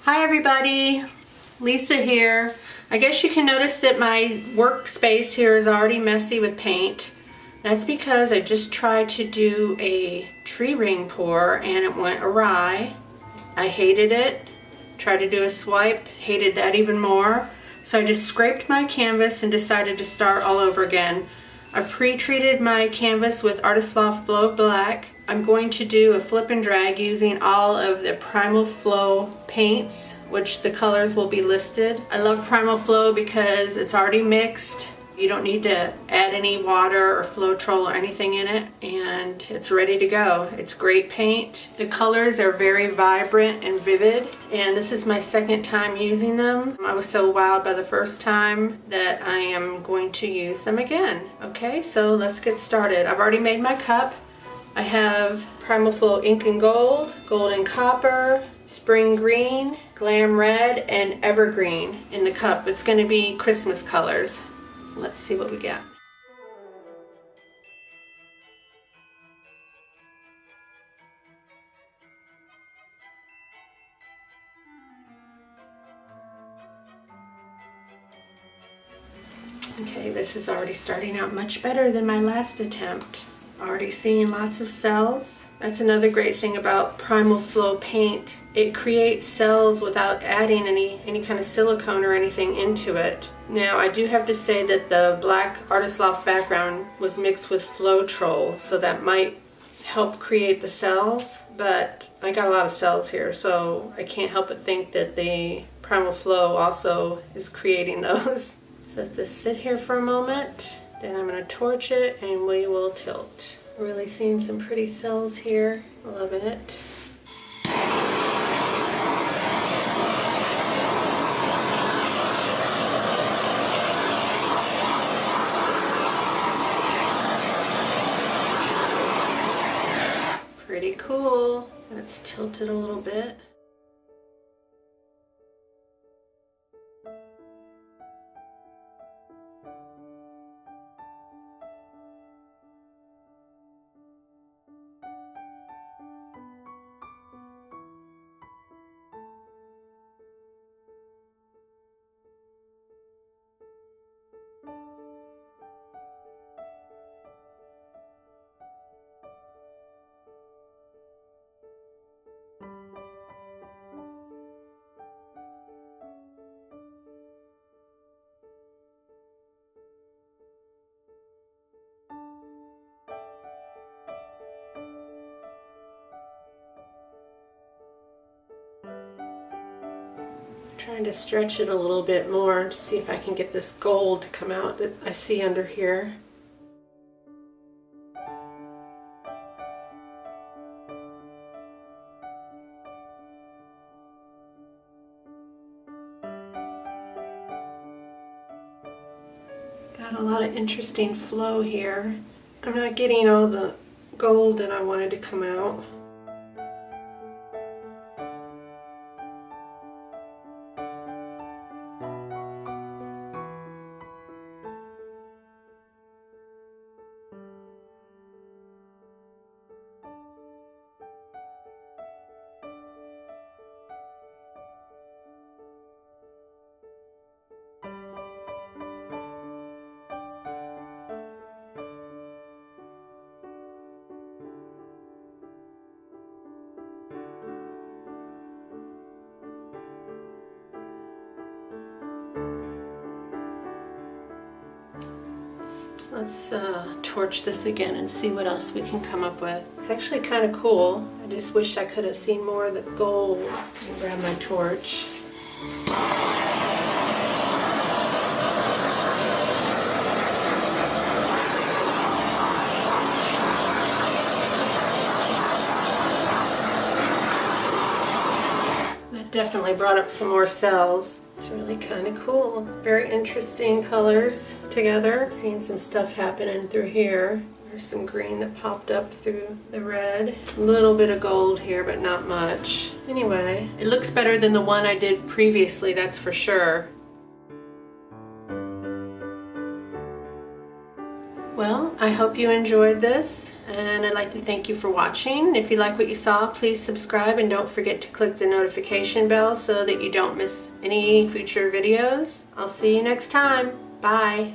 Hi everybody, Lisa here. I guess you can notice that my workspace here is already messy with paint. That's because I just tried to do a tree ring pour and it went awry. I hated it. Tried to do a swipe, hated that even more. So I just scraped my canvas and decided to start all over again. I've pre-treated my canvas with Artist Loft Flow Black. I'm going to do a flip and drag using all of the Primal Flow paints, which the colors will be listed. I love Primal Flow because it's already mixed. You don't need to add any water or Floetrol or anything in it, and it's ready to go. It's great paint. The colors are very vibrant and vivid, and this is my second time using them. I was so wowed by the first time that I am going to use them again. Okay, so let's get started. I've already made my cup. I have Primal Flow Incan Gold, Golden Copper, Spring Green, Glam Red, and Evergreen in the cup. It's going to be Christmas colors. Let's see what we get. Okay, this is already starting out much better than my last attempt. Already seeing lots of cells. That's another great thing about Primal Flow paint. It creates cells without adding any kind of silicone or anything into it. Now I do have to say that the black Artist Loft background was mixed with Floetrol, so that might help create the cells, but I got a lot of cells here, so I can't help but think that the Primal Flow also is creating those. So let this sit here for a moment. Then I'm going to torch it and we will tilt. Really seeing some pretty cells here. Loving it. Pretty cool. Let's tilt it a little bit. Trying to stretch it a little bit more to see if I can get this gold to come out that I see under here. Got a lot of interesting flow here. I'm not getting all the gold that I wanted to come out. Let's torch this again and see what else we can come up with. It's actually kind of cool. I just wish I could have seen more of the gold. Let me grab my torch. That definitely brought up some more cells. It's really kind of cool. Very interesting colors together. Seeing some stuff happening through here. There's some green that popped up through the red. A little bit of gold here, but not much. Anyway, it looks better than the one I did previously, that's for sure. Well, I hope you enjoyed this, And I'd like to thank you for watching. If you like what you saw, please subscribe and don't forget to click the notification bell so that you don't miss any future videos. I'll see you next time. Bye.